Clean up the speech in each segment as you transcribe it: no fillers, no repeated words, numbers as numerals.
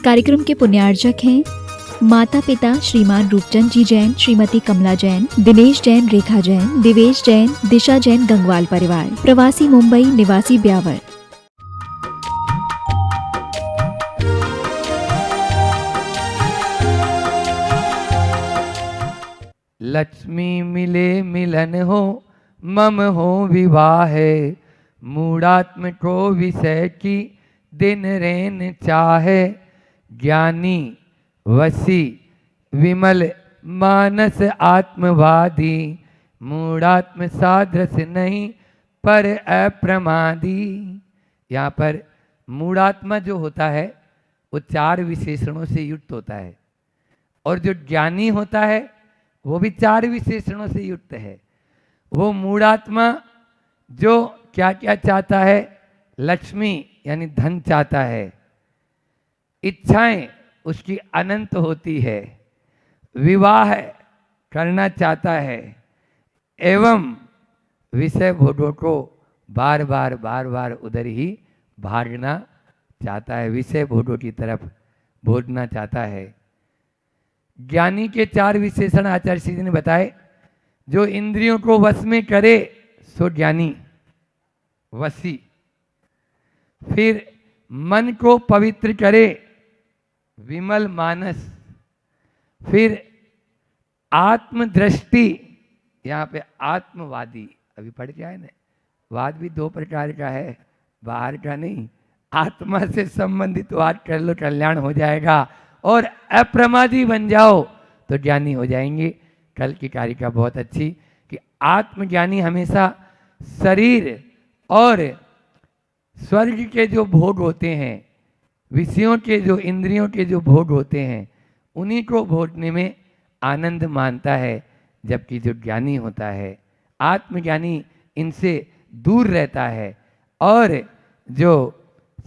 कार्यक्रम के पुण्यार्चक हैं माता पिता श्रीमान रूपचंद जी जैन, श्रीमती कमला जैन, दिनेश जैन, रेखा जैन, दिवेश जैन, दिशा जैन, गंगवाल परिवार, प्रवासी मुंबई, निवासी ब्यावर। लक्ष्मी मिले मिलन हो, मम हो विवाह, मूढ़ात्म को विषय की दिन रेन चाहे, ज्ञानी वसी विमल मानस आत्मवादी, मूढ़ात्म सादृश नहीं पर अप्रमादी। यहाँ पर मूढ़ात्मा जो होता है वो 4 विशेषणों से युक्त होता है, और जो ज्ञानी होता है वो भी 4 विशेषणों से युक्त है। वो मूढ़ात्मा जो क्या क्या चाहता है, लक्ष्मी यानी धन चाहता है, इच्छाएं उसकी अनंत होती है, विवाह करना चाहता है, एवं विषय भोगों को बार बार उधर ही भागना चाहता है, विषय भोगों की तरफ भोगना चाहता है। ज्ञानी के 4 विशेषण आचार्य श्री जी ने बताए। जो इंद्रियों को वश में करे सो ज्ञानी वशी, फिर मन को पवित्र करे विमल मानस, फिर आत्मदृष्टि, यहाँ पे आत्मवादी, अभी पढ़ के आए ना, वाद भी 2 प्रकार का है, बाहर का नहीं, आत्मा से संबंधित वाद कर लो कल्याण हो जाएगा, और अप्रमादी बन जाओ तो ज्ञानी हो जाएंगे। कल की कारिका बहुत अच्छी कि आत्मज्ञानी हमेशा शरीर और स्वर्ग के जो भोग होते हैं, विषयों के जो इंद्रियों के जो भोग होते हैं, उन्हीं को भोगने में आनंद मानता है, जबकि जो ज्ञानी होता है, आत्मज्ञानी, इनसे दूर रहता है, और जो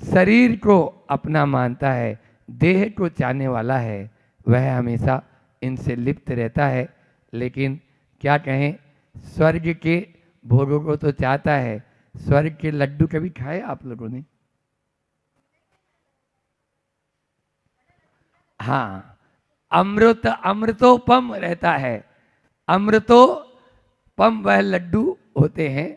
शरीर को अपना मानता है, देह को चाहने वाला है, वह हमेशा इनसे लिप्त रहता है। लेकिन क्या कहें, स्वर्ग के भोगों को तो चाहता है। स्वर्ग के लड्डू कभी खाए आप लोगों ने? हाँ, अमृतोपम रहता है, अमृतोपम वह लड्डू होते हैं।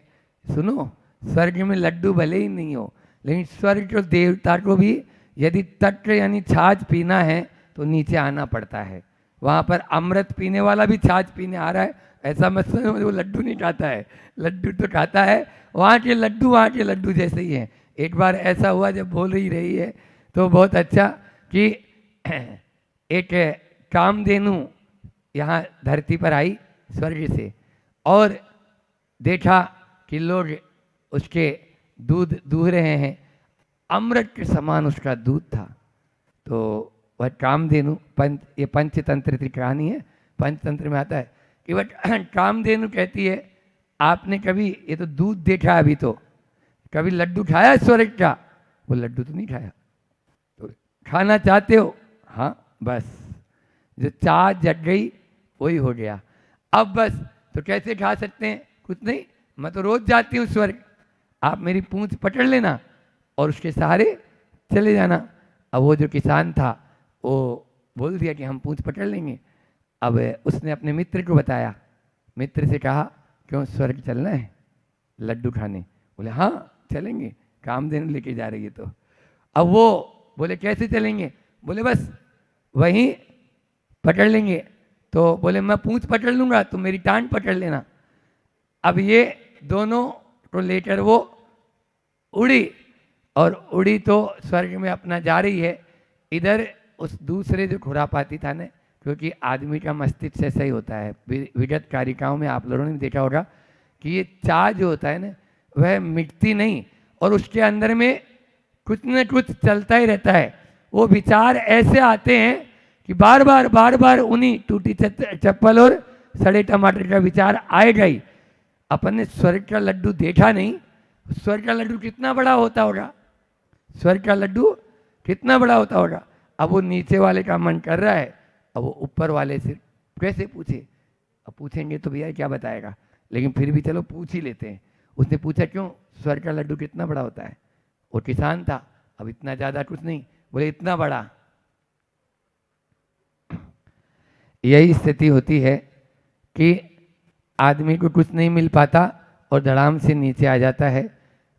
सुनो, स्वर्ग में लड्डू भले ही नहीं हो, लेकिन स्वर्ग के देवता को भी यदि तट यानी छाछ पीना है तो नीचे आना पड़ता है। वहाँ पर अमृत पीने वाला भी छाछ पीने आ रहा है, ऐसा मत समझो वो लड्डू नहीं खाता है, लड्डू तो खाता है। वहाँ के लड्डू जैसे ही हैं। एक बार ऐसा हुआ, जब बोल ही रही है तो बहुत अच्छा, कि एक कामधेनु यहाँ धरती पर आई स्वर्ग से, और देखा कि लोग उसके दूध दूह रहे हैं, अमृत के समान उसका दूध था। तो वह कामधेनु, ये पंचतंत्र की कहानी है, पंचतंत्र में आता है कि वह कामधेनु कहती है, आपने कभी, ये तो दूध देखा अभी, तो कभी लड्डू खाया स्वर्ग का? वो लड्डू तो नहीं खाया, तो खाना चाहते हो? हाँ, बस जो चाह जग गई वही हो गया। अब बस तो कैसे खा सकते हैं? कुछ नहीं, मैं तो रोज जाती हूँ स्वर्ग, आप मेरी पूंछ पकड़ लेना और उसके सहारे चले जाना। अब वो जो किसान था वो बोल दिया कि हम पूंछ पकड़ लेंगे। अब उसने अपने मित्र को बताया, मित्र से कहा, क्यों स्वर्ग चलना है लड्डू खाने? बोले हाँ चलेंगे, कामधेनु लेके जा रही है। तो अब वो बोले कैसे चलेंगे? बोले बस वहीं पकड़ लेंगे। तो बोले मैं पूंछ पकड़ लूँगा, तुम मेरी टांग पकड़ लेना। अब ये दोनों को लेकर वो उड़ी, और उड़ी तो स्वर्ग में अपना जा रही है। इधर उस दूसरे जो खुरापाती था ना, क्योंकि आदमी का मस्तिष्क ऐसा ही होता है, विगत कारिकाओं में आप लोगों ने देखा होगा कि ये चाह जो होता है ना, वह मिटती नहीं, और उसके अंदर में कुछ न कुछ चलता ही रहता है। वो विचार ऐसे आते हैं कि बार बार उन्हीं टूटी चप्पल और सड़े टमाटर का विचार आएगा ही। अपन ने स्वर्ग का लड्डू देखा नहीं, स्वर्ग का लड्डू कितना बड़ा होता होगा, स्वर्ग का लड्डू कितना बड़ा होता होगा। अब वो नीचे वाले का मन कर रहा है, अब वो ऊपर वाले से कैसे पूछे? अब पूछेंगे तो भैया क्या बताएगा, लेकिन फिर भी चलो पूछ ही लेते हैं। उसने पूछा क्यों, स्वर्ग का लड्डू कितना बड़ा होता है? वो किसान था, अब इतना ज़्यादा कुछ नहीं, बोले इतना बड़ा। यही स्थिति होती है कि आदमी को कुछ नहीं मिल पाता और धड़ाम से नीचे आ जाता है।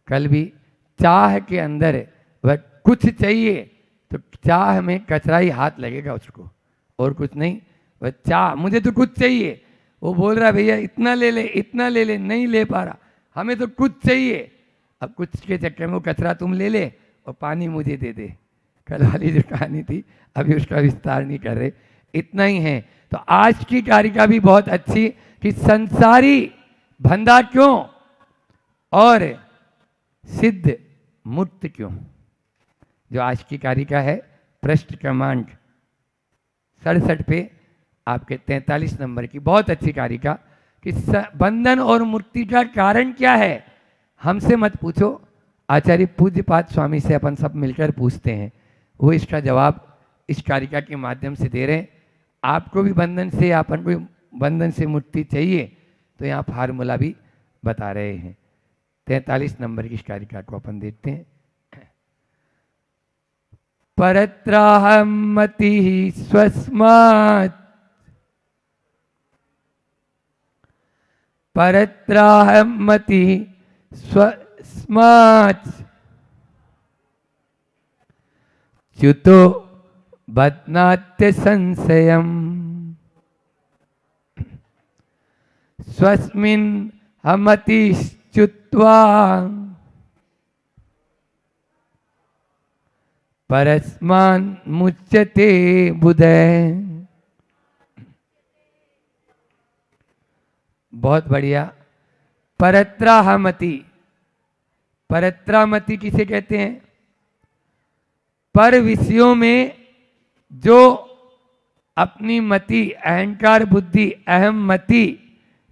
कल भी चाह के अंदर वह कुछ चाहिए तो चाह में कचरा ही हाथ लगेगा उसको, और कुछ नहीं। वह चाह मुझे तो कुछ चाहिए, वो बोल रहा है भैया इतना ले ले इतना ले ले, नहीं ले पा रहा, हमें तो कुछ चाहिए। अब कुछ के चक्कर में वो कचरा तुम ले ले और पानी मुझे दे दे। कल वाली जो कहानी थी, अभी उसका विस्तार नहीं कर रहे, इतना ही है। तो आज की कारिका भी बहुत अच्छी कि संसारी भंडार क्यों और सिद्ध मुक्त क्यों। जो आज की कारिका है पृष्ठ क्रमांक 67 पे आपके 43 नंबर की बहुत अच्छी कारिका कि बंधन और मुक्ति का कारण क्या है। हमसे मत पूछो, आचार्य पूज्यपाद स्वामी से अपन सब मिलकर पूछते हैं, वो इसका जवाब इस कारिका के माध्यम से दे रहे हैं। आपको भी बंधन से, अपन को बंधन से मुक्ति चाहिए तो यहाँ फार्मूला भी बता रहे हैं। 43 नंबर की इस कारिका को अपन देखते हैं। परत्राहमति स्वस्मात्, परत्राहमति स्वस्मात् च्युतो बध्नात्य संशयम् स्वस्मिन् हमतिश्च्युत्वा परस्मान् मुच्यते बुधै। बहुत बढ़िया। परत्राहमति, परत्रामति किसे कहते हैं? पर विषयों में जो अपनी मति, अहंकार बुद्धि, अहम मति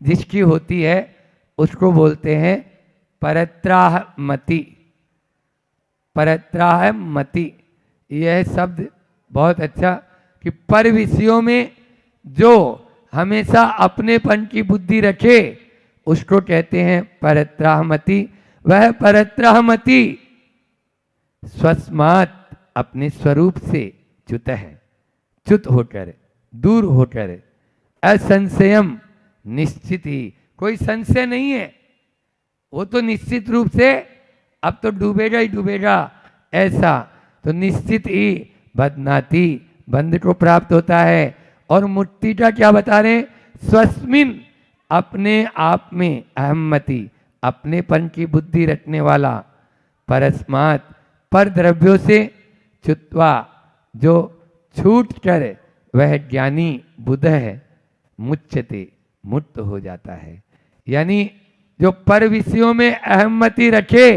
जिसकी होती है उसको बोलते हैं परत्राहमति। परत्राहमति यह शब्द बहुत अच्छा कि पर विषयों में जो हमेशा अपनेपन की बुद्धि रखे उसको कहते हैं परत्राहमति। वह परत्राहमति स्वस्मात् अपने स्वरूप से च्युत है, च्युत होकर, दूर होकर, असंशयम निश्चित ही, कोई संशय नहीं है, वो तो निश्चित रूप से अब तो डूबेगा ही डूबेगा, ऐसा तो निश्चित ही बदनाती बंध को प्राप्त होता है। और मुक्ति का क्या बता रहे? स्वस्मिन अपने आप में अहमति, अपनेपन की बुद्धि रखने वाला, परस्मात् पर द्रव्यों से, च्युत्वा जो छूट कर वह ज्ञानी बुध है, मुच्यते मुक्त हो जाता है। यानी जो पर विषयों में अहमति रखे,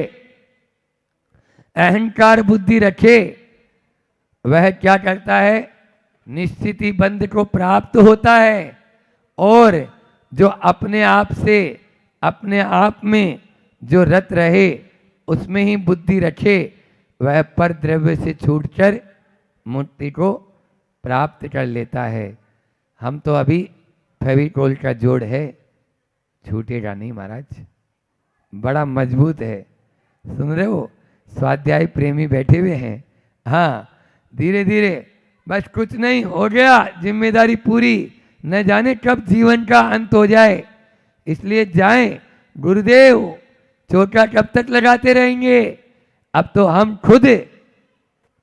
अहंकार बुद्धि रखे, वह क्या करता है? निश्चित ही बंध को प्राप्त होता है। और जो अपने आप से, अपने आप में जो रत रहे, उसमें ही बुद्धि रखे, वह पर द्रव्य से छूटकर मुक्ति को प्राप्त कर लेता है। हम तो अभी फेविकोल का जोड़ है, छूटेगा नहीं महाराज, बड़ा मजबूत है। सुन रहे हो? स्वाध्याय प्रेमी बैठे हुए हैं। हाँ, धीरे धीरे, बस कुछ नहीं हो गया, जिम्मेदारी पूरी, न जाने कब जीवन का अंत हो जाए, इसलिए जाएं। गुरुदेव चोटा कब तक लगाते रहेंगे? अब तो हम खुद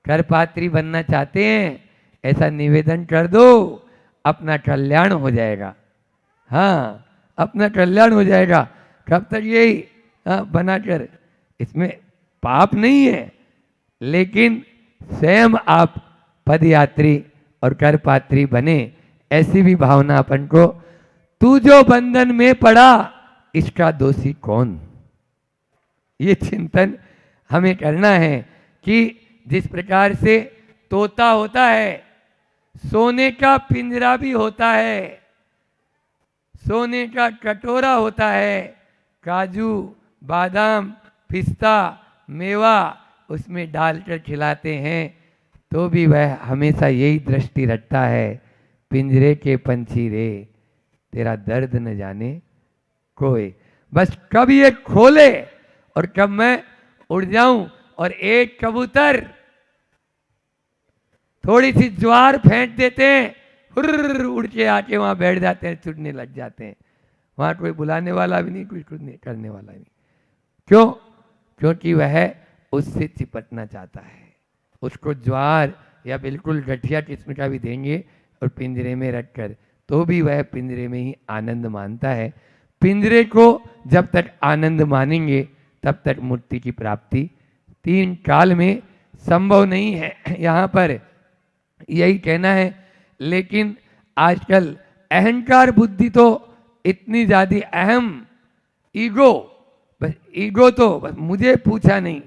करपात्री बनना चाहते हैं, ऐसा निवेदन कर दो, अपना कल्याण हो जाएगा। हाँ, अपना कल्याण हो जाएगा। कब तक यही बनाकर, इसमें पाप नहीं है, लेकिन स्वयं आप पदयात्री और करपात्री बने, ऐसी भी भावना अपन को। तू जो बंधन में पड़ा, इसका दोषी कौन? ये चिंतन हमें करना है कि जिस प्रकार से तोता होता है, सोने का पिंजरा भी होता है, सोने का कटोरा होता है, काजू बादाम पिस्ता मेवा उसमें डालकर खिलाते हैं, तो भी वह हमेशा यही दृष्टि रखता है, पिंजरे के पंछी रे तेरा दर्द न जाने कोई। बस कब ये खोले और कब मैं उड़ जाऊं। और एक कबूतर थोड़ी सी ज्वार फेंक देते हैं, हुर्र उड़ के आके वहाँ बैठ जाते हैं, चुड़ने लग जाते हैं। वहाँ कोई बुलाने वाला भी नहीं, कुछ नहीं करने वाला नहीं। क्यों? क्योंकि वह उससे चिपटना चाहता है। उसको ज्वार या बिल्कुल गठिया किस्म का भी देंगे और पिंजरे में रखकर, तो भी वह पिंजरे में ही आनंद मानता है। पिंजरे को जब तक आनंद मानेंगे तब तक मुक्ति की प्राप्ति 3 काल में संभव नहीं है। यहाँ पर यही कहना है। लेकिन आजकल अहंकार बुद्धि तो इतनी ज़्यादा अहम, ईगो, बस ईगो तो बस मुझे पूछा नहीं।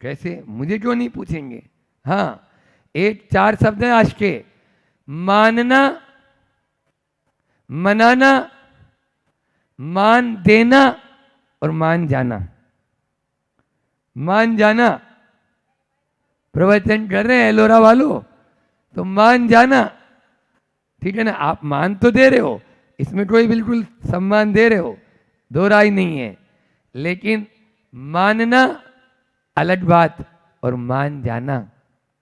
कैसे? मुझे क्यों नहीं पूछेंगे? हाँ, 4 शब्द हैं आज के: मानना, मनाना, मान देना और मान जाना। मान जाना प्रवचन कर रहे हैं एलोरा वालों, तो मान जाना, ठीक है ना? आप मान तो दे रहे हो, इसमें कोई बिल्कुल सम्मान दे रहे हो, दो राय नहीं है। लेकिन मानना अलग बात और मान जाना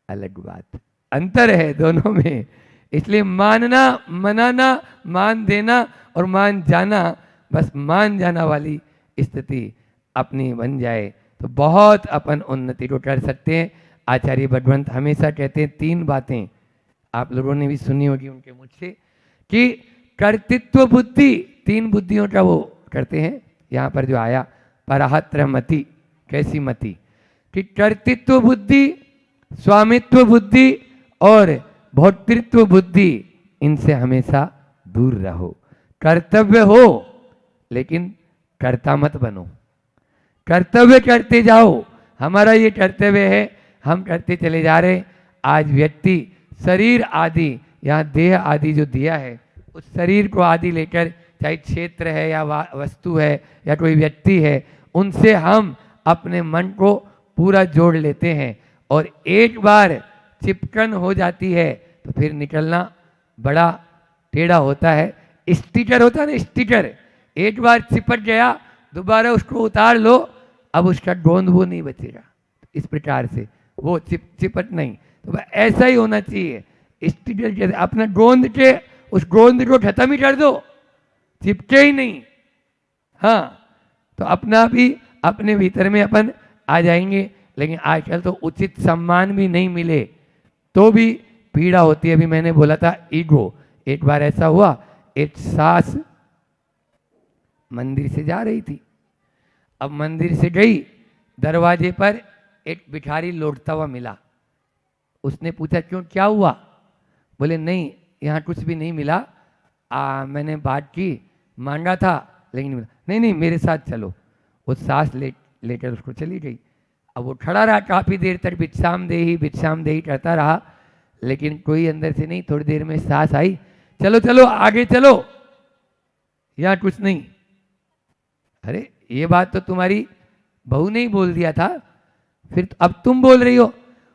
अलग बात, अंतर है दोनों में। इसलिए मानना, मनाना, मान देना और मान जाना, बस मान जाना वाली स्थिति अपनी बन जाए तो बहुत अपन उन्नति को कर सकते हैं। आचार्य भगवंत हमेशा कहते हैं 3 बातें, आप लोगों ने भी सुनी होगी उनके मुझ से, कि कर्तृत्व बुद्धि, 3 बुद्धियों का वो करते हैं। यहाँ पर जो आया पराहत्र मति, कैसी मति? कि कर्तृत्व बुद्धि, स्वामित्व बुद्धि और भोक्तृत्व बुद्धि, इनसे हमेशा दूर रहो। कर्तव्य हो लेकिन कर्ता मत बनो, कर्तव्य करते जाओ। हमारा ये कर्तव्य है, हम करते चले जा रहे। आज व्यक्ति शरीर आदि, यहाँ देह आदि जो दिया है, उस शरीर को आदि लेकर, चाहे क्षेत्र है या वस्तु है या कोई व्यक्ति है, उनसे हम अपने मन को पूरा जोड़ लेते हैं और एक बार चिपकन हो जाती है तो फिर निकलना बड़ा टेढ़ा होता है। स्टिकर होता है ना, स्टिकर, एक बार चिपक गया, दोबारा उसको उतार लो, अब उसका गोंद वो नहीं बचेगा। इस प्रकार से वो चिपट नहीं, तो ऐसा ही होना चाहिए। स्टिकर जैसे अपना गोंद के, उस गोंद को खत्म ही कर दो, चिपके ही नहीं। हाँ, तो अपना भी अपने भीतर में अपन आ जाएंगे। लेकिन आजकल तो उचित सम्मान भी नहीं मिले तो भी पीड़ा होती है। अभी मैंने बोला था ईगो, एक बार ऐसा हुआ, एक सास मंदिर से जा रही थी। अब मंदिर से गई, दरवाजे पर एक भिखारी लौटता हुआ मिला। उसने पूछा क्यों, क्या हुआ? बोले नहीं, यहाँ कुछ भी नहीं मिला, मैंने बात की, मांगा था लेकिन नहीं मिला। नहीं नहीं, मेरे साथ चलो। वो सास लेकर उसको चली गई। अब वो खड़ा रहा काफ़ी देर तक, भिक्षाम देही करता रहा, लेकिन कोई अंदर से नहीं। थोड़ी देर में सास आई, चलो चलो आगे चलो, यहाँ कुछ नहीं। अरे ये बात तो तुम्हारी बहू ने ही बोल दिया था, फिर अब तुम बोल रही हो।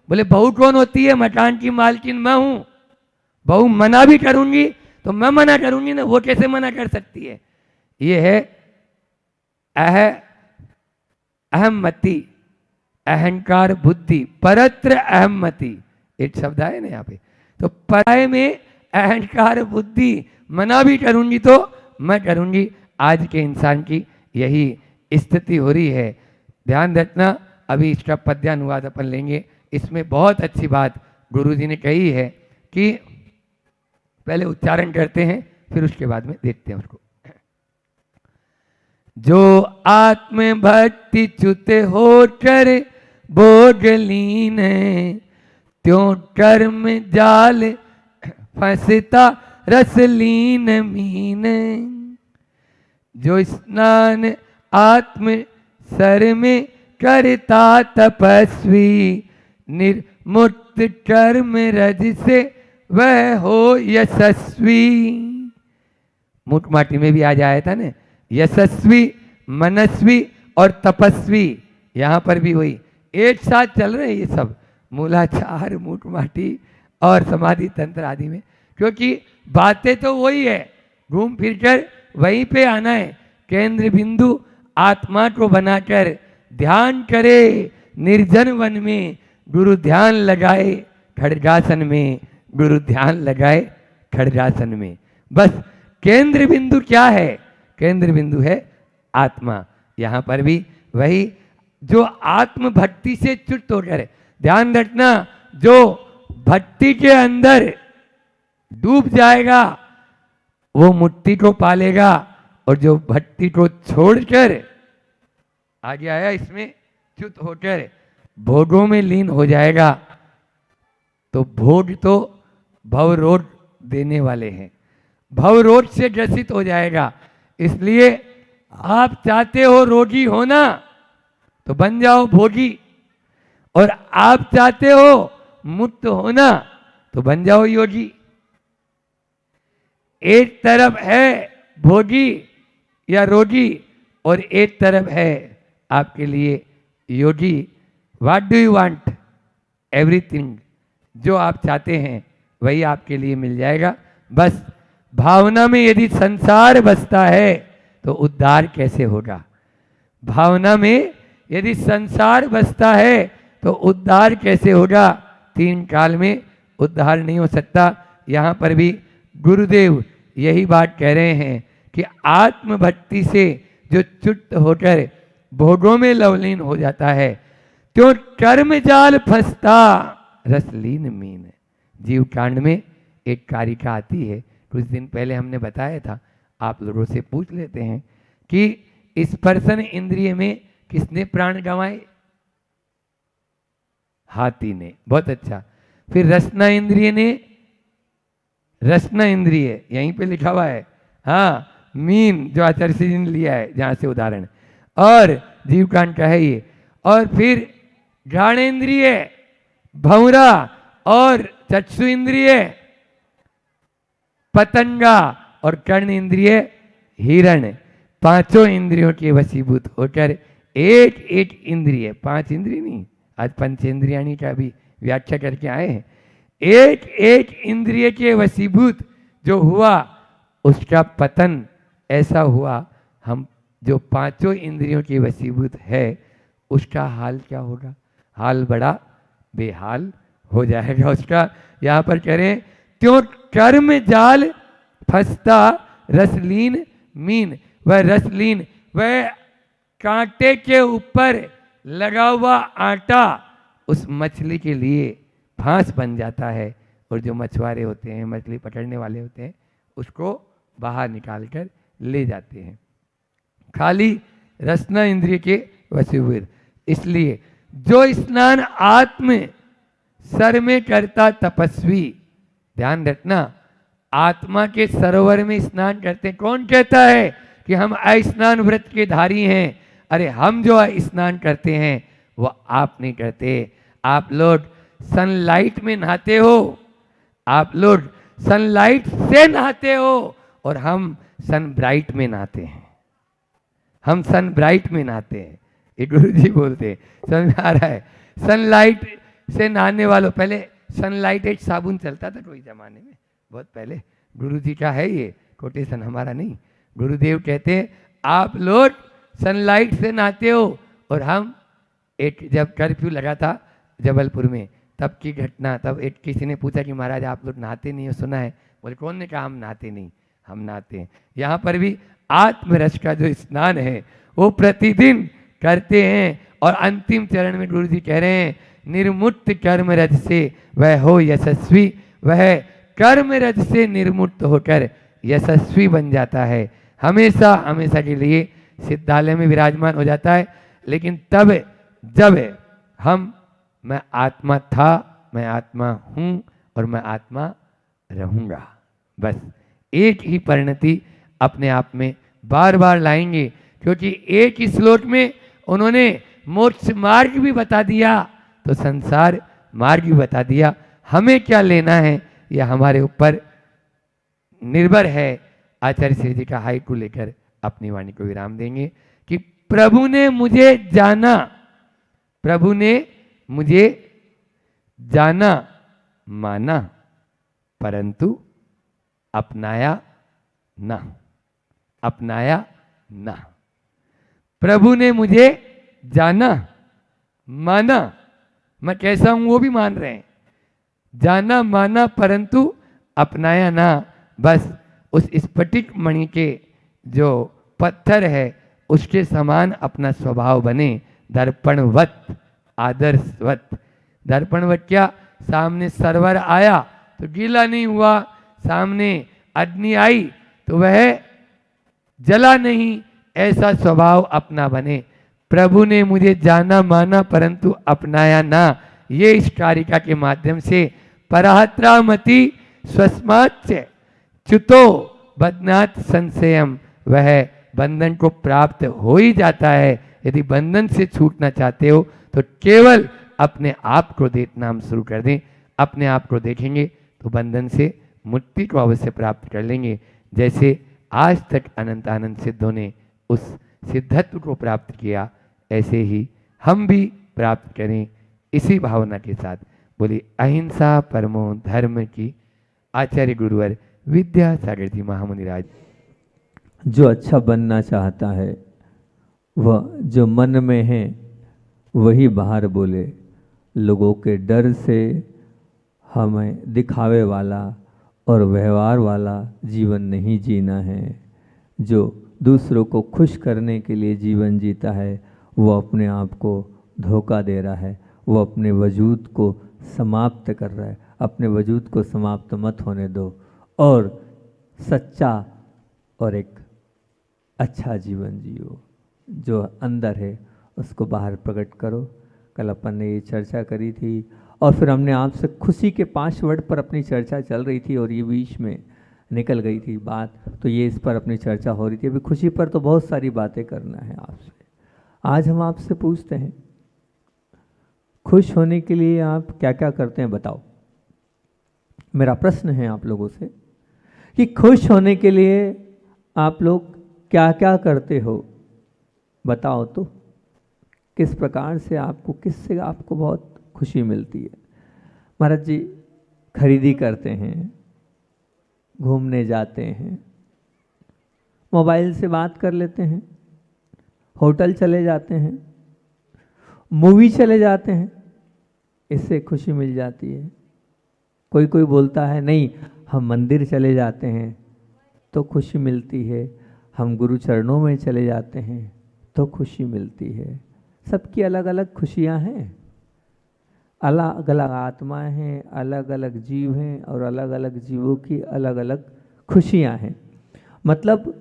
बोले बहू कौन होती है? मकान की मालकिन मैं हूं। बहू मना भी करूंगी तो मैं मना करूंगी ना, वो कैसे मना कर सकती है? ये है अहमति, अहंकार बुद्धि, परत्र अहमति, एक शब्द आए ना यहाँ पे। तो पराये में अहंकार बुद्धि, मना भी करूंगी तो मैं करूंगी। आज के इंसान की यही स्थिति हो रही है। ध्यान रखना, अभी इसका पद्यानुवाद अपन लेंगे। इसमें बहुत अच्छी बात गुरुजी ने कही है कि पहले उच्चारण करते हैं, फिर उसके बाद में देखते हैं उसको। जो आत्म भक्ति च्युत होकर बोझलीन है, त्यों कर्म जाल फंसता रसलीन मीन। जो स्नान आत्म सर में करता तपस्वी, निर्मुक्त कर्म रज से वह हो यशस्वी। मुख माटी में भी आ जाया था ना, यशस्वी, मनस्वी और तपस्वी। यहाँ पर भी वही एक साथ चल रहे हैं ये सब, मूलाचार, मुख माटी और समाधि तंत्र आदि में, क्योंकि बातें तो वही है, घूम फिर कर वहीं पे आना है। केंद्र बिंदु आत्मा को बनाकर ध्यान करे निर्जन वन में, गुरु ध्यान लगाए खड़गासन में, गुरु ध्यान लगाए खड़गासन में। बस केंद्र बिंदु क्या है? केंद्र बिंदु है आत्मा। यहाँ पर भी वही, जो आत्म भक्ति से च्युत होकर, ध्यान रखना, जो भक्ति के अंदर डूब जाएगा वो मुक्ति को पालेगा, और जो भक्ति को छोड़कर आगे आया इसमें च्युत होकर भोगों में लीन हो जाएगा, तो भोग तो भवरोग देने वाले हैं, भवरोग से ग्रसित हो जाएगा। इसलिए आप चाहते हो रोगी होना तो बन जाओ भोगी, और आप चाहते हो मुक्त होना तो बन जाओ योगी। एक तरफ है भोगी या रोगी और एक तरफ है आपके लिए Yogi. What do you want? Everything. जो आप चाहते हैं वही आपके लिए मिल जाएगा। बस भावना में यदि संसार बसता है तो उद्धार कैसे होगा? भावना में यदि संसार बसता है तो उद्धार कैसे होगा? 3 काल में उद्धार नहीं हो सकता। यहाँ पर भी गुरुदेव यही बात कह रहे हैं कि आत्मभक्ति से जो च्युत होकर भोगों में लवलीन हो जाता है, त्यों कर्म जाल फंसता रसलीन मीन। जीव कांड में एक कारिका आती है, कुछ दिन पहले हमने बताया था, आप लोगों से पूछ लेते हैं कि स्पर्शन इंद्रिय में किसने प्राण गंवाए? हाथी ने। बहुत अच्छा। फिर रसना इंद्रिय ने, रसना इंद्रिय यहीं पे लिखा हुआ है, हाँ, मीन जो आचार्य जी ने लिया है जहां से उदाहरण, और जीवकांड का है ये। और फिर घ्राणेन्द्रिय भंवरा, और चक्षु इंद्रिय पतंगा, और कर्ण इंद्रिय हिरण। 5 इंद्रियों के वशीभूत होकर एक एक इंद्रिय, 5 इंद्रिय नहीं, आज पंचेंद्रियाणी का भी व्याख्या करके आए हैं, एक एक इंद्रिय के वशीभूत जो हुआ उसका पतन ऐसा हुआ। हम जो 5 इंद्रियों के वशीभूत है उसका हाल क्या होगा? हाल बड़ा बेहाल हो जाएगा उसका। यहाँ पर कह रहे हैं त्यों कर्म जाल फंसता रसलीन मीन। वह रसलीन, वह कांटे के ऊपर लगा हुआ आटा उस मछली के लिए फांस बन जाता है, और जो मछुआरे होते हैं, मछली पकड़ने वाले होते हैं, उसको बाहर निकाल कर ले जाते हैं। खाली रसना इंद्रिय के वशीभूत। इसलिए जो स्नान आत्म सर में करता तपस्वी, ध्यान रखना, आत्मा के सरोवर में स्नान करते। कौन कहता है कि हम स्नान व्रत के धारी हैं? अरे हम जो स्नान करते हैं वो आप नहीं करते। आप लोग सनलाइट में नहाते हो, आप लोग सनलाइट से नहाते हो, और हम सन ब्राइट में नहाते हैं। हम सन ब्राइट में नहाते हैं, ये गुरु जी बोलते हैं, समझ आ रहा है? सनलाइट से नहाने वालों, पहले सनलाइट एक साबुन चलता था कोई जमाने में, बहुत पहले। गुरु जी का है ये कोटेशन, हमारा नहीं। गुरुदेव कहते हैं आप लोग सनलाइट से नहाते हो, और हम एक, जब कर्फ्यू लगा था जबलपुर में, तब की घटना, तब एक किसी ने पूछा कि महाराज आप लोग नहाते नहीं हो, सुना है? बोले कौन ने कहा हम नहाते नहीं? हम नहाते हैं। यहाँ पर भी आत्मरस का जो स्नान है वो प्रतिदिन करते हैं, और अंतिम चरण में गुरु जी कह रहे हैं निर्मुक्त कर्म रज से वह हो यशस्वी। वह कर्म रज से निर्मुक्त होकर यशस्वी बन जाता है, हमेशा हमेशा के लिए सिद्धालय में विराजमान हो जाता है। लेकिन तब जब हम, मैं आत्मा था, मैं आत्मा हूँ, और मैं आत्मा रहूँगा, बस एक ही परिणति अपने आप में बार बार लाएंगे। क्योंकि एक ही श्लोक में उन्होंने मोक्ष मार्ग भी बता दिया, तो संसार मार्ग भी बता दिया। हमें क्या लेना है यह हमारे ऊपर निर्भर है। आचार्य श्री जी का हाइकू लेकर अपनी वाणी को विराम देंगे कि प्रभु ने मुझे जाना, प्रभु ने मुझे जाना माना, परंतु अपनाया ना, अपनाया ना। प्रभु ने मुझे जाना माना, मैं कैसा हूं वो भी मान रहे हैं, जाना माना परंतु अपनाया ना, बस उस स्फटिक मणि के जो पत्थर है उसके समान अपना स्वभाव बने, दर्पणवत, आदर्शवत। दर्पणवत क्या, सामने सरवर आया तो गीला नहीं हुआ, सामने अग्नि आई तो वह जला नहीं, ऐसा स्वभाव अपना बने। प्रभु ने मुझे जाना माना परंतु अपनाया ना, ये इस कारिका के माध्यम से परात्रामति स्वस्माच्य च्युतो बदनाथ संशयम, वह बंधन को प्राप्त हो ही जाता है। यदि बंधन से छूटना चाहते हो तो केवल अपने आप को देखना हम शुरू कर दें, अपने आप को देखेंगे तो बंधन से मुक्ति को अवश्य प्राप्त कर लेंगे। जैसे आज तक अनंत आनंद सिद्धों ने उस सिद्धत्व को प्राप्त किया, ऐसे ही हम भी प्राप्त करें इसी भावना के साथ। बोली अहिंसा परमो धर्म की। आचार्य गुरुवर विद्यासागर जी महामुनिराज। जो अच्छा बनना चाहता है वह जो मन में है वही बाहर बोले। लोगों के डर से हमें दिखावे वाला और व्यवहार वाला जीवन नहीं जीना है। जो दूसरों को खुश करने के लिए जीवन जीता है वो अपने आप को धोखा दे रहा है, वो अपने वजूद को समाप्त कर रहा है। अपने वजूद को समाप्त मत होने दो और सच्चा और एक अच्छा जीवन जियो। जो अंदर है उसको बाहर प्रकट करो। कल अपन ने ये चर्चा करी थी और फिर हमने आपसे खुशी के 5 वर्ड पर अपनी चर्चा चल रही थी और ये बीच में निकल गई थी बात, तो ये इस पर अपनी चर्चा हो रही थी। अभी खुशी पर तो बहुत सारी बातें करना है आपसे। आज हम आपसे पूछते हैं खुश होने के लिए आप क्या क्या करते हैं बताओ। मेरा प्रश्न है आप लोगों से कि खुश होने के लिए आप लोग क्या क्या करते हो बताओ तो। किस प्रकार से आपको, किससे आपको बहुत खुशी मिलती है। महाराज जी खरीदी करते हैं, घूमने जाते हैं, मोबाइल से बात कर लेते हैं, होटल चले जाते हैं, मूवी चले जाते हैं, इससे खुशी मिल जाती है। कोई कोई बोलता है नहीं हम मंदिर चले जाते हैं तो खुशी मिलती है, हम गुरु चरणों में चले जाते हैं तो खुशी मिलती है। सबकी अलग अलग खुशियां हैं, अलग अलग आत्माएं हैं, अलग अलग जीव हैं और अलग अलग जीवों की अलग अलग खुशियां हैं। मतलब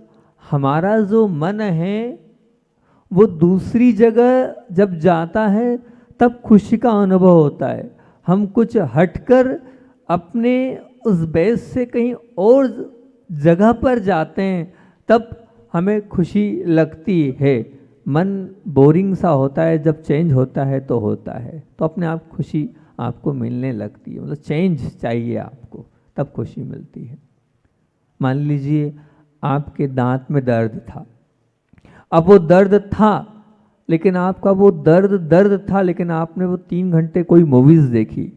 हमारा जो मन है वो दूसरी जगह जब जाता है तब खुशी का अनुभव होता है। हम कुछ हटकर अपने उस बेस से कहीं और जगह पर जाते हैं तब हमें खुशी लगती है। मन बोरिंग सा होता है, जब चेंज होता है तो होता है, तो अपने आप खुशी आपको मिलने लगती है। मतलब चेंज चाहिए आपको तब खुशी मिलती है। मान लीजिए आपके दांत में दर्द था, अब वो दर्द था लेकिन आपका वो दर्द था लेकिन आपने वो 3 घंटे कोई मूवीज़ देखी।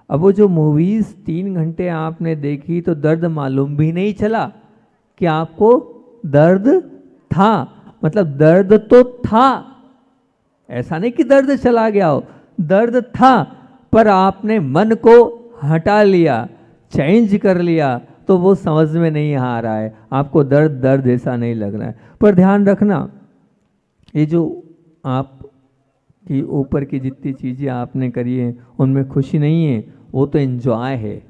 अब वो जो मूवीज़ 3 घंटे आपने देखी तो दर्द मालूम भी नहीं चला कि आपको दर्द था। मतलब दर्द तो था, ऐसा नहीं कि दर्द चला गया हो, दर्द था पर आपने मन को हटा लिया, चेंज कर लिया तो वो समझ में नहीं आ रहा है। आपको दर्द ऐसा नहीं लग रहा है। पर ध्यान रखना ये जो आप की ऊपर की जितनी चीज़ें आपने करी हैं उनमें खुशी नहीं है, वो तो एंजॉय है।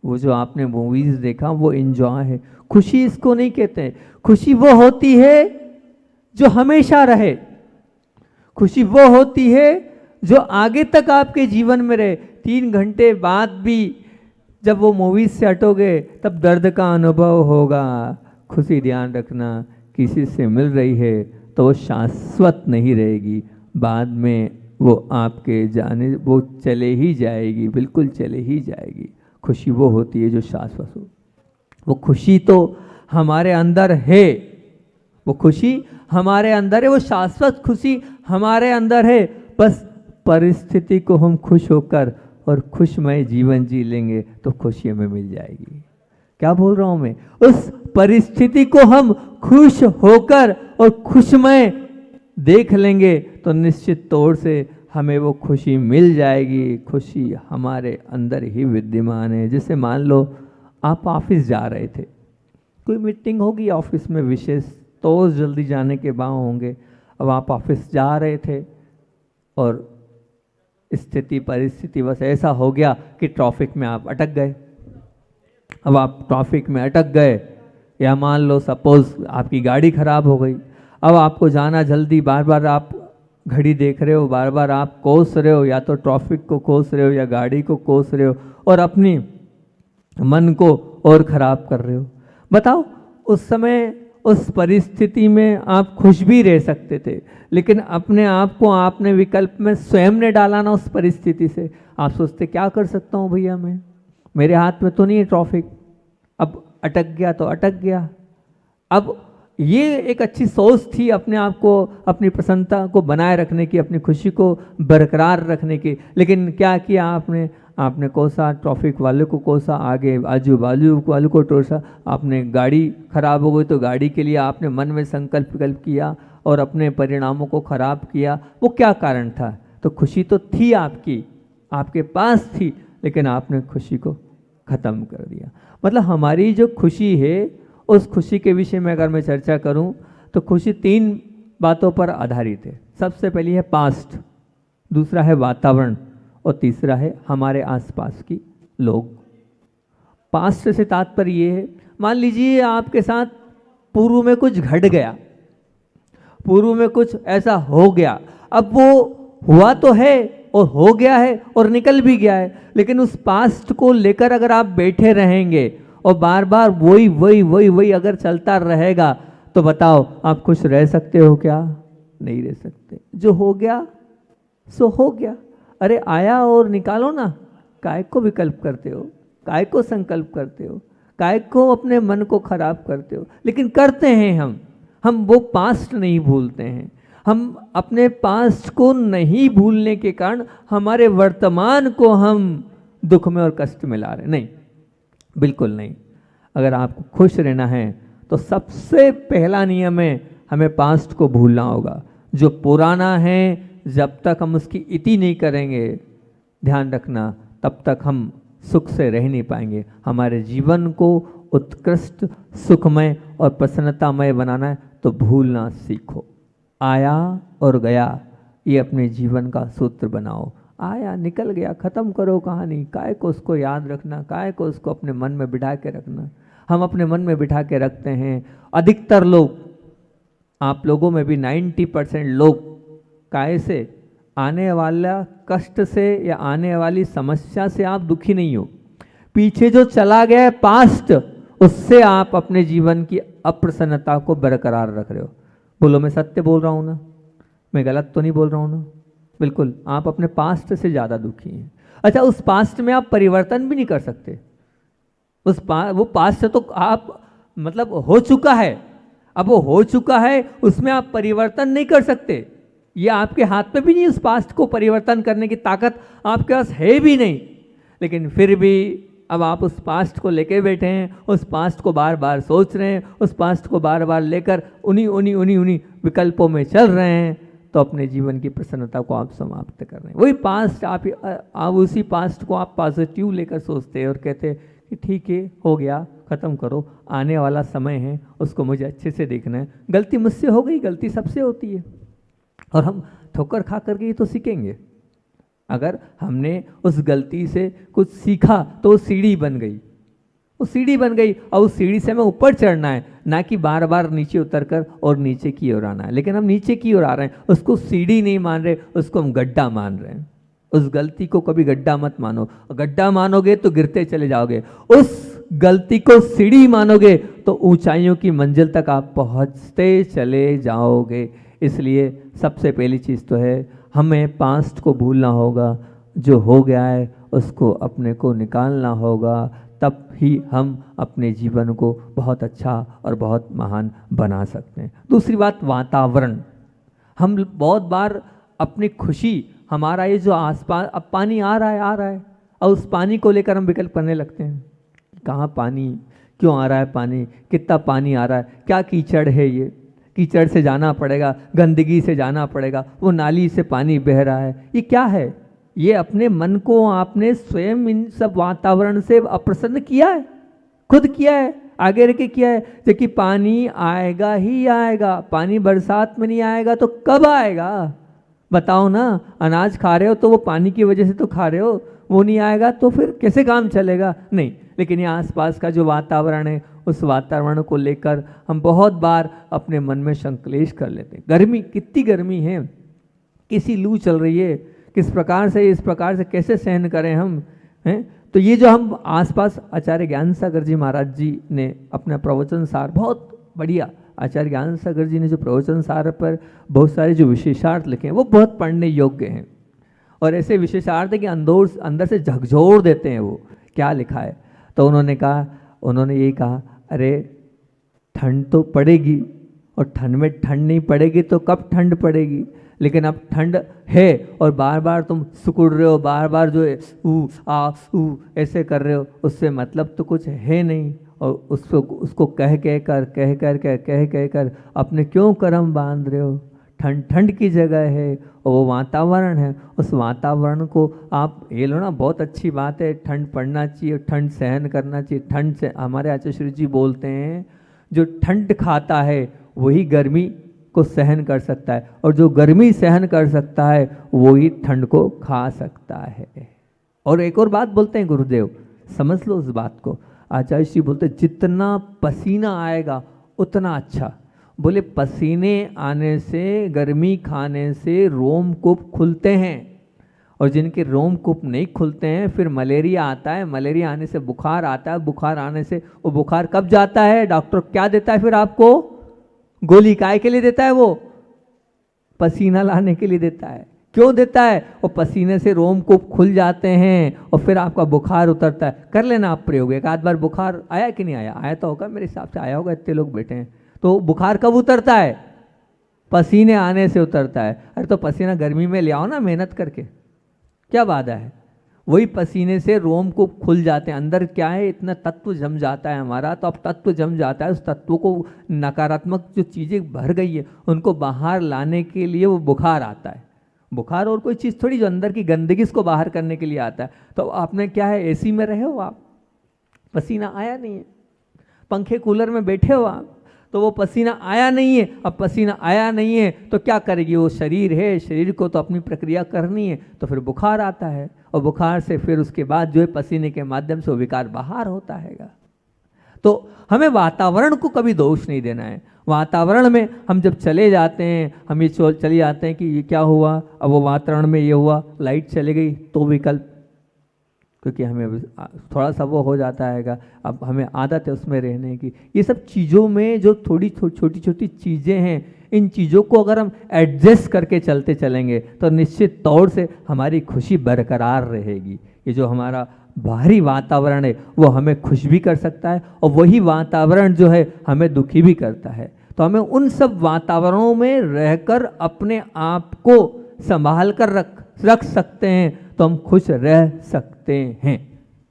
वो जो आपने मूवीज़ देखा वो एंजॉय है, खुशी इसको नहीं कहते। खुशी वो होती है जो हमेशा रहे, खुशी वो होती है जो आगे तक आपके जीवन में रहे। 3 घंटे बाद भी जब वो मूवीज से हटोगे तब दर्द का अनुभव होगा। खुशी ध्यान रखना किसी से मिल रही है तो वो शाश्वत नहीं रहेगी, बाद में वो आपके जाने वो चले ही जाएगी, बिल्कुल चले ही जाएगी। खुशी वो होती है जो शाश्वत हो। वो खुशी तो हमारे अंदर है, वो खुशी हमारे अंदर है, वो शाश्वत खुशी हमारे अंदर है। बस परिस्थिति को हम खुश होकर और खुशमय जीवन जी लेंगे तो खुशी हमें मिल जाएगी। क्या बोल रहा हूं मैं? उस परिस्थिति को हम खुश होकर और खुशमय देख लेंगे तो निश्चित तौर से हमें वो खुशी मिल जाएगी। खुशी हमारे अंदर ही विद्यमान है। जैसे मान लो आप ऑफिस जा रहे थे, कोई मीटिंग होगी ऑफिस में विशेष, तो जल्दी जाने के बाद होंगे। अब आप ऑफिस जा रहे थे और स्थिति परिस्थिति बस ऐसा हो गया कि ट्रैफिक में आप अटक गए। अब आप ट्रैफिक में अटक गए, या मान लो सपोज आपकी गाड़ी खराब हो गई। अब आपको जाना जल्दी, बार बार आप घड़ी देख रहे हो, बार बार आप कोस रहे हो, या तो ट्रैफिक को कोस रहे हो या गाड़ी को कोस रहे हो, और अपनी मन को और खराब कर रहे हो। बताओ, उस समय उस परिस्थिति में आप खुश भी रह सकते थे, लेकिन अपने आप को आपने विकल्प में स्वयं ने डाला ना उस परिस्थिति से। आप सोचते क्या कर सकता हूँ भैया, मैं, मेरे हाथ में तो नहीं है ट्रैफिक, अब अटक गया तो अटक गया। अब ये एक अच्छी सोच थी अपने आप को, अपनी प्रसन्नता को बनाए रखने की, अपनी खुशी को बरकरार रखने की, लेकिन क्या किया आपने? आपने कोसा ट्रैफिक वाले को, कोसा आगे आजू बाजू वाले को टोसा। आपने गाड़ी खराब हो गई तो गाड़ी के लिए आपने मन में संकल्प विकल्प किया और अपने परिणामों को खराब किया। वो क्या कारण था? तो खुशी तो थी आपकी, आपके पास थी, लेकिन आपने खुशी को खत्म कर दिया। मतलब हमारी जो खुशी है, उस खुशी के विषय में अगर मैं चर्चा करूं तो खुशी 3 बातों पर आधारित है। सबसे पहली है पास्ट, दूसरा है वातावरण, और तीसरा है हमारे आसपास की लोग। पास्ट से तात्पर्य ये है, मान लीजिए आपके साथ पूर्व में कुछ घट गया, पूर्व में कुछ ऐसा हो गया। अब वो हुआ तो है और हो गया है और निकल भी गया है, लेकिन उस पास्ट को लेकर अगर आप बैठे रहेंगे और बार बार वही वही वही वही अगर चलता रहेगा, तो बताओ आप खुश रह सकते हो क्या? नहीं रह सकते। जो हो गया सो हो गया। अरे आया और निकालो ना, काय को विकल्प करते हो, काय को संकल्प करते हो, काय को अपने मन को खराब करते हो? लेकिन करते हैं हम वो पास्ट नहीं भूलते हैं। हम अपने पास्ट को नहीं भूलने के कारण हमारे वर्तमान को हम दुख में और कष्ट में ला रहे। नहीं, बिल्कुल नहीं। अगर आपको खुश रहना है तो सबसे पहला नियम है, हमें पास्ट को भूलना होगा। जो पुराना है, जब तक हम उसकी इति नहीं करेंगे, ध्यान रखना, तब तक हम सुख से रह नहीं पाएंगे। हमारे जीवन को उत्कृष्ट, सुखमय और प्रसन्नतामय बनाना है तो भूलना सीखो। आया और गया, ये अपने जीवन का सूत्र बनाओ। आया, निकल गया, खत्म करो कहानी। काय को उसको याद रखना, काय को उसको अपने मन में बिठा के रखना। हम अपने मन में बिठा के रखते हैं। अधिकतर लोग, आप लोगों में भी 90% लोग काय से, आने वाला कष्ट से या आने वाली समस्या से आप दुखी नहीं हो। पीछे जो चला गया है पास्ट, उससे आप अपने जीवन की अप्रसन्नता को बरकरार रख रहे हो। बोलो, मैं सत्य बोल रहा हूँ ना? मैं गलत तो नहीं बोल रहा हूँ ना? बिल्कुल, आप अपने पास्ट से ज़्यादा दुखी हैं। अच्छा, उस पास्ट में आप परिवर्तन भी नहीं कर सकते। वो पास्ट तो आप मतलब हो चुका है, अब वो हो चुका है, उसमें आप परिवर्तन नहीं कर सकते। ये आपके हाथ में भी नहीं, उस पास्ट को परिवर्तन करने की ताकत आपके पास है भी नहीं। लेकिन फिर भी अब आप उस पास्ट को लेके बैठे हैं, उस पास्ट को बार बार सोच रहे हैं, उस पास्ट को बार बार लेकर उन्हीं विकल्पों में चल रहे हैं, तो अपने जीवन की प्रसन्नता को आप समाप्त कर रहे हैं। वही पास्ट आप उसी पास्ट को आप पॉजिटिव लेकर सोचते हैं और कहते हैं कि ठीक है, हो गया, ख़त्म करो, आने वाला समय है, उसको मुझे अच्छे से देखना है। गलती मुझसे हो गई, गलती सबसे होती है, और हम ठोकर खा करके ही तो सीखेंगे। अगर हमने उस गलती से कुछ सीखा तो वो सीढ़ी बन गई, वो सीढ़ी बन गई, और उस सीढ़ी से हमें ऊपर चढ़ना है, ना कि बार बार नीचे उतरकर और नीचे की ओर आना है। लेकिन हम नीचे की ओर आ रहे हैं, उसको सीढ़ी नहीं मान रहे, उसको हम गड्ढा मान रहे हैं। उस गलती को कभी गड्ढा मत मानो। गड्ढा मानोगे तो गिरते चले जाओगे, उस गलती को सीढ़ी मानोगे तो ऊंचाइयों की मंजिल तक आप पहुंचते चले जाओगे। इसलिए सबसे पहली चीज़ तो है, हमें पास्ट को भूलना होगा। जो हो गया है उसको अपने को निकालना होगा, तब ही हम अपने जीवन को बहुत अच्छा और बहुत महान बना सकते हैं। दूसरी बात, वातावरण। हम बहुत बार अपनी खुशी, हमारा ये जो आसपास, अब पानी आ रहा है और उस पानी को लेकर हम विकल्प करने लगते हैं। कहाँ पानी, क्यों आ रहा है पानी, कितना पानी आ रहा है, क्या कीचड़ है, ये कीचड़ से जाना पड़ेगा, गंदगी से जाना पड़ेगा, वो नाली से पानी बह रहा है, ये क्या है? ये अपने मन को आपने स्वयं इन सब वातावरण से अप्रसन्न किया है। खुद किया है, आगे रख के किया है। देखिए पानी आएगा ही आएगा, पानी बरसात में नहीं आएगा तो कब आएगा बताओ ना। अनाज खा रहे हो तो वो पानी की वजह से तो खा रहे हो, वो नहीं आएगा तो फिर कैसे काम चलेगा। नहीं, लेकिन ये आसपास का जो वातावरण है उस वातावरण को लेकर हम बहुत बार अपने मन में संकलेश कर लेते हैं। गर्मी, कितनी गर्मी है, किसी लू चल रही है, किस प्रकार से, इस प्रकार से कैसे सहन करें हम, हैं। तो ये जो हम आसपास, आचार्य ज्ञान सागर जी महाराज जी ने अपना प्रवचन सार, बहुत बढ़िया, आचार्य ज्ञान सागर जी ने जो प्रवचन सार पर बहुत सारे जो विशेषार्थ लिखे हैं वो बहुत पढ़ने योग्य हैं। और ऐसे विशेषार्थ है कि अंदर से झकझोर देते हैं वो। क्या लिखा है, तो उन्होंने ये कहा, अरे ठंड तो पड़ेगी, और ठंड में ठंड नहीं पड़ेगी तो कब ठंड पड़ेगी। लेकिन अब ठंड है और बार बार तुम सिकुड़ रहे हो, बार बार जो है ऊ ऐसे कर रहे हो, उससे मतलब तो कुछ है नहीं। और उसको कह कर अपने क्यों कर्म बांध रहे हो। ठंड की जगह है और वो वातावरण है, उस वातावरण को आप ये लो ना। बहुत अच्छी बात है, ठंड पड़ना चाहिए, ठंड सहन करना चाहिए। ठंड से हमारे आचार्य श्री जी बोलते हैं, जो ठंड खाता है वही गर्मी को सहन कर सकता है, और जो गर्मी सहन कर सकता है वो ही ठंड को खा सकता है। और एक और बात बोलते हैं गुरुदेव, समझ लो उस बात को। आचार्य श्री बोलते हैं, जितना पसीना आएगा उतना अच्छा। बोले पसीने आने से, गर्मी खाने से रोमकूप खुलते हैं, और जिनके रोमकूप नहीं खुलते हैं फिर मलेरिया आता है, मलेरिया आने से बुखार आता है, बुखार आने से, वो बुखार कब जाता है, डॉक्टर क्या देता है फिर आपको, गोली काय के लिए देता है, वो पसीना लाने के लिए देता है। क्यों देता है, वो पसीने से रोमकूप खुल जाते हैं और फिर आपका बुखार उतरता है। कर लेना आप प्रयोग, एक आध बार बुखार आया कि नहीं आया, आया तो होगा, मेरे हिसाब से आया होगा, इतने लोग बैठे हैं। तो बुखार कब उतरता है, पसीने आने से उतरता है। अरे तो पसीना गर्मी में ले आओ ना मेहनत करके, क्या बाधा है। वही पसीने से रोम को खुल जाते हैं, अंदर क्या है, इतना तत्व जम जाता है हमारा। तो अब तत्व जम जाता है, उस तत्व को, नकारात्मक जो चीज़ें भर गई है उनको बाहर लाने के लिए वो बुखार आता है। बुखार और कोई चीज़ थोड़ी जो अंदर की गंदगी को बाहर करने के लिए आता है। तो आपने क्या है, एसी में रहे हो आप, पसीना आया नहीं है, पंखे कूलर में बैठे हो आप, तो वो पसीना आया नहीं है। अब पसीना आया नहीं है तो क्या करेगी, वो शरीर है, शरीर को तो अपनी प्रक्रिया करनी है, तो फिर बुखार आता है, और बुखार से फिर उसके बाद जो है पसीने के माध्यम से वो विकार बाहर होता है। तो हमें वातावरण को कभी दोष नहीं देना है। वातावरण में हम जब चले जाते हैं, हम ये चले जाते हैं कि ये क्या हुआ, अब वो वातावरण में ये हुआ, लाइट चली गई तो विकल्प, क्योंकि हमें थोड़ा सा वो हो जाता है, अब हमें आदत है उसमें रहने की। ये सब चीज़ों में जो थोड़ी छोटी छोटी चीज़ें हैं, इन चीज़ों को अगर हम एडजस्ट करके चलते चलेंगे तो निश्चित तौर से हमारी खुशी बरकरार रहेगी। ये जो हमारा बाहरी वातावरण है वो हमें खुश भी कर सकता है, और वही वातावरण जो है हमें दुखी भी करता है। तो हमें उन सब वातावरणों में रहकर अपने आप को संभाल कर रख सकते हैं, तो हम खुश रह सकते हैं।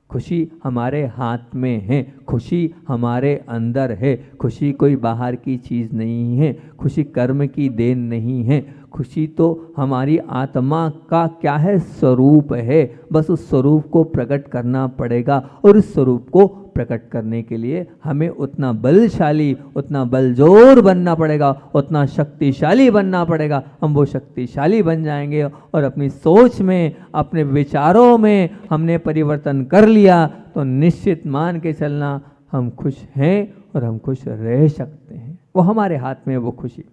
खुशी हमारे हाथ में है, खुशी हमारे अंदर है। खुशी कोई बाहर की चीज़ नहीं है, खुशी कर्म की देन नहीं है। खुशी तो हमारी आत्मा का क्या है, स्वरूप है। बस उस स्वरूप को प्रकट करना पड़ेगा, और उस स्वरूप को प्रकट करने के लिए हमें उतना बलशाली, उतना बलजोर बनना पड़ेगा, उतना शक्तिशाली बनना पड़ेगा। हम वो शक्तिशाली बन जाएंगे, और अपनी सोच में, अपने विचारों में हमने परिवर्तन कर लिया तो निश्चित मान के चलना हम खुश हैं, और हम खुश रह सकते हैं। वो हमारे हाथ में है वो खुशी,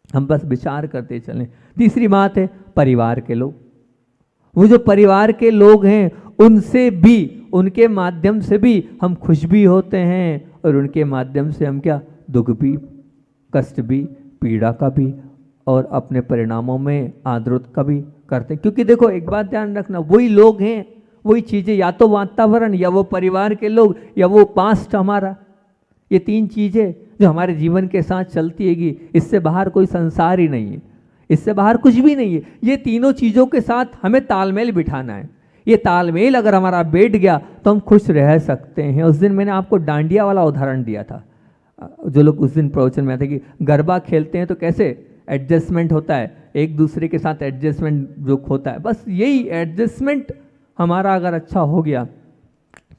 हम बस विचार करते चलें। तीसरी बात है परिवार के लोग। वो जो परिवार के लोग हैं उनसे भी, उनके माध्यम से भी हम खुश भी होते हैं, और उनके माध्यम से हम क्या, दुख भी, कष्ट भी, पीड़ा का भी, और अपने परिणामों में आदृत का भी करते हैं। क्योंकि देखो एक बात ध्यान रखना, वही लोग हैं, वही चीज़ें, या तो वातावरण, या वो परिवार के लोग, या वो पास्ट हमारा, ये तीन चीज़ें जो हमारे जीवन के साथ चलती हैगी। इससे बाहर कोई संसार ही नहीं है, इससे बाहर कुछ भी नहीं है। ये तीनों चीज़ों के साथ हमें तालमेल बिठाना है। ये तालमेल अगर हमारा बैठ गया तो हम खुश रह सकते हैं। उस दिन मैंने आपको डांडिया वाला उदाहरण दिया था। जो लोग उस दिन प्रवचन में आते कि गरबा खेलते हैं तो कैसे एडजस्टमेंट होता है, एक दूसरे के साथ एडजस्टमेंट जो होता है, बस यही एडजस्टमेंट हमारा अगर अच्छा हो गया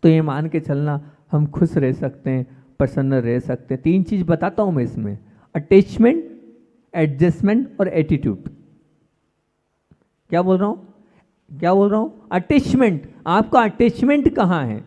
तो ये मान के चलना हम खुश रह सकते हैं, प्रसन्न रह सकते हैं। 3 चीज़ बताता हूँ मैं इसमें, अटैचमेंट, एडजस्टमेंट और एटीट्यूड। क्या बोल रहा हूँ? अटैचमेंट। आपका अटैचमेंट कहाँ है?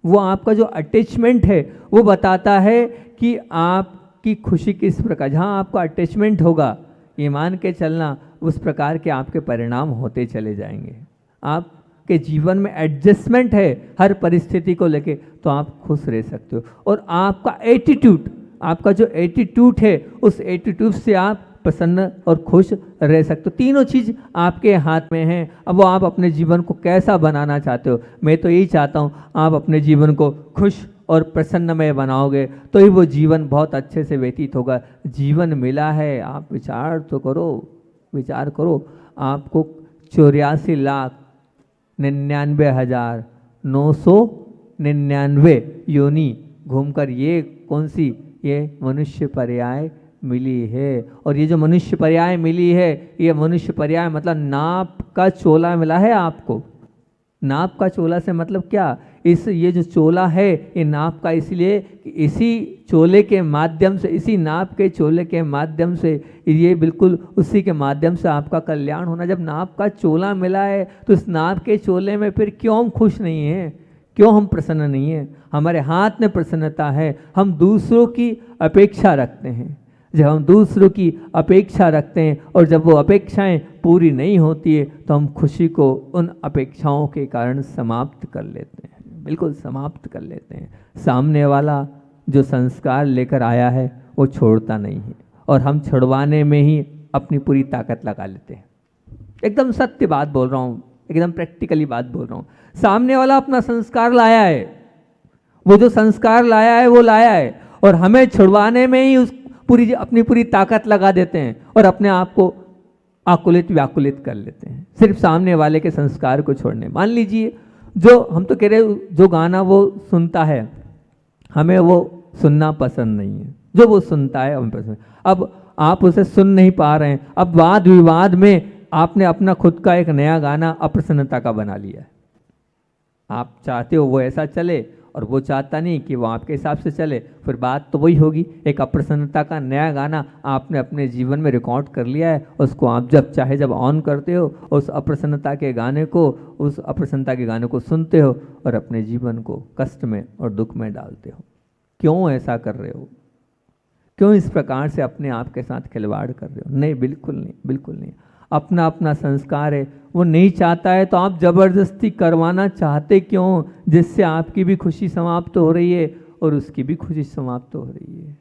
वो आपका जो अटैचमेंट है वो बताता है कि आपकी खुशी किस प्रकार, जहाँ आपका अटैचमेंट होगा, ये मान के चलना उस प्रकार के आपके परिणाम होते चले जाएंगे। आपके जीवन में एडजस्टमेंट है हर परिस्थिति को लेके, तो आप खुश रह सकते हो। और आपका एटीट्यूड, आपका जो एटीट्यूड है, उस एटीट्यूड से आप प्रसन्न और खुश रह सकते हो। तीनों चीज़ आपके हाथ में हैं। अब वो आप अपने जीवन को कैसा बनाना चाहते हो। मैं तो यही चाहता हूँ आप अपने जीवन को खुश और प्रसन्नमय बनाओगे तो ही वो जीवन बहुत अच्छे से व्यतीत होगा। जीवन मिला है, आप विचार तो करो, विचार करो। आपको 84,99,999 योनि घूमकर ये कौन सी, ये मनुष्य पर्याय मिली है। और ये जो मनुष्य पर्याय मिली है, ये मनुष्य पर्याय मतलब नाप का चोला मिला है आपको। नाप का चोला से मतलब क्या, ये जो चोला है ये नाप का इसलिए कि इसी चोले के माध्यम से, इसी नाप के चोले के माध्यम से, ये बिल्कुल उसी के माध्यम से आपका कल्याण होना। जब नाप का चोला मिला है तो इस नाप के चोले में फिर क्यों हम खुश नहीं हैं, क्यों हम प्रसन्न नहीं हैं? हमारे हाथ में प्रसन्नता है। हम दूसरों की अपेक्षा रखते हैं। जब हम दूसरों की अपेक्षा रखते हैं और जब वो अपेक्षाएं पूरी नहीं होती है तो हम खुशी को उन अपेक्षाओं के कारण समाप्त कर लेते हैं, बिल्कुल समाप्त कर लेते हैं। सामने वाला जो संस्कार लेकर आया है वो छोड़ता नहीं है और हम छुड़वाने में ही अपनी पूरी ताकत लगा लेते हैं। एकदम सत्य बात बोल रहा हूँ, एकदम प्रैक्टिकली बात बोल रहा हूँ। सामने वाला अपना संस्कार लाया है, वो जो संस्कार लाया है वो लाया है, और हमें छुड़वाने में ही उस अपनी पूरी ताकत लगा देते हैं और अपने आप को आकुलित व्याकुलित कर लेते हैं सिर्फ सामने वाले के संस्कार को छोड़ने। मान लीजिए जो हम तो कह रहे जो गाना वो सुनता है हमें वो सुनना पसंद नहीं है, जो वो सुनता है हमें पसंद। अब आप उसे सुन नहीं पा रहे हैं, अब वाद विवाद में आपने अपना खुद का एक नया गाना अप्रसन्नता का बना लिया है। आप चाहते हो वो ऐसा चले और वो चाहता नहीं कि वो आपके हिसाब से चले, फिर बात तो वही होगी। एक अप्रसन्नता का नया गाना आपने अपने जीवन में रिकॉर्ड कर लिया है, उसको आप जब चाहे जब ऑन करते हो, उस अप्रसन्नता के गाने को सुनते हो और अपने जीवन को कष्ट में और दुख में डालते हो। क्यों ऐसा कर रहे हो? क्यों इस प्रकार से अपने आप के साथ खिलवाड़ कर रहे हो? नहीं, बिल्कुल नहीं, बिल्कुल नहीं। अपना अपना संस्कार है, वो नहीं चाहता है तो आप जबरदस्ती करवाना चाहते क्यों, जिससे आपकी भी खुशी समाप्त हो रही है और उसकी भी खुशी समाप्त हो रही है।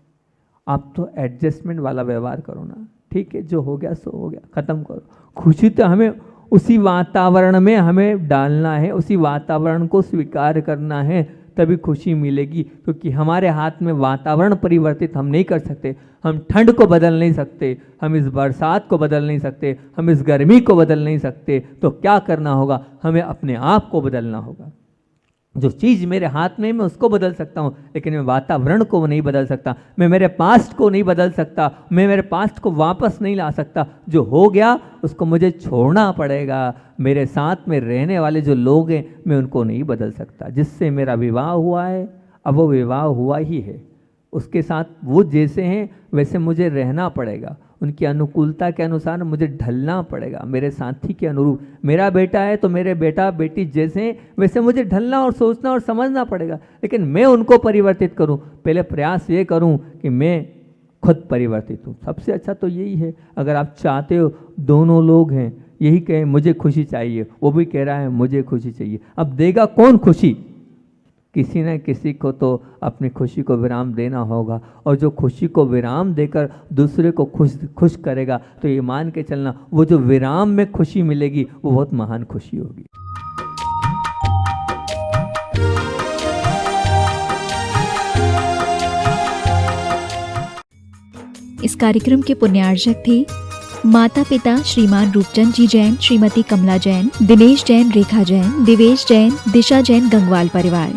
आप तो एडजस्टमेंट वाला व्यवहार करो ना। ठीक है, जो हो गया सो हो गया, खत्म करो। खुशी तो हमें उसी वातावरण में हमें डालना है, उसी वातावरण को स्वीकार करना है, तभी खुशी मिलेगी। क्योंकि हमारे हाथ में वातावरण परिवर्तित हम नहीं कर सकते। हम ठंड को बदल नहीं सकते, हम इस बरसात को बदल नहीं सकते, हम इस गर्मी को बदल नहीं सकते। तो क्या करना होगा? हमें अपने आप को बदलना होगा। जो चीज़ मेरे हाथ में मैं उसको बदल सकता हूँ, लेकिन मैं वातावरण को नहीं बदल सकता। मैं मेरे पास्ट को नहीं बदल सकता, मैं मेरे पास्ट को वापस नहीं ला सकता। जो हो गया उसको मुझे छोड़ना पड़ेगा। मेरे साथ में रहने वाले जो लोग हैं मैं उनको नहीं बदल सकता। जिससे मेरा विवाह हुआ है, अब वो विवाह हुआ ही है, उसके साथ वो जैसे हैं वैसे मुझे रहना पड़ेगा। उनकी अनुकूलता के अनुसार मुझे ढलना पड़ेगा, मेरे साथी के अनुरूप। मेरा बेटा है तो मेरे बेटा बेटी जैसे हैं वैसे मुझे ढलना और सोचना और समझना पड़ेगा। लेकिन मैं उनको परिवर्तित करूं, पहले प्रयास ये करूं कि मैं खुद परिवर्तित हूं। सबसे अच्छा तो यही है। अगर आप चाहते हो, दोनों लोग हैं, यही कहें मुझे खुशी चाहिए, वो भी कह रहा है मुझे खुशी चाहिए, अब देगा कौन खुशी? किसी न किसी को तो अपनी खुशी को विराम देना होगा। और जो खुशी को विराम देकर दूसरे को खुश करेगा, तो ये मान के चलना वो जो विराम में खुशी मिलेगी वो बहुत महान खुशी होगी। इस कार्यक्रम के पुण्यार्चक थे माता पिता श्रीमान रूपचंद जी जैन, श्रीमती कमला जैन, दिनेश जैन, रेखा जैन, दिवेश जैन, दिशा जैन, गंगवाल परिवार।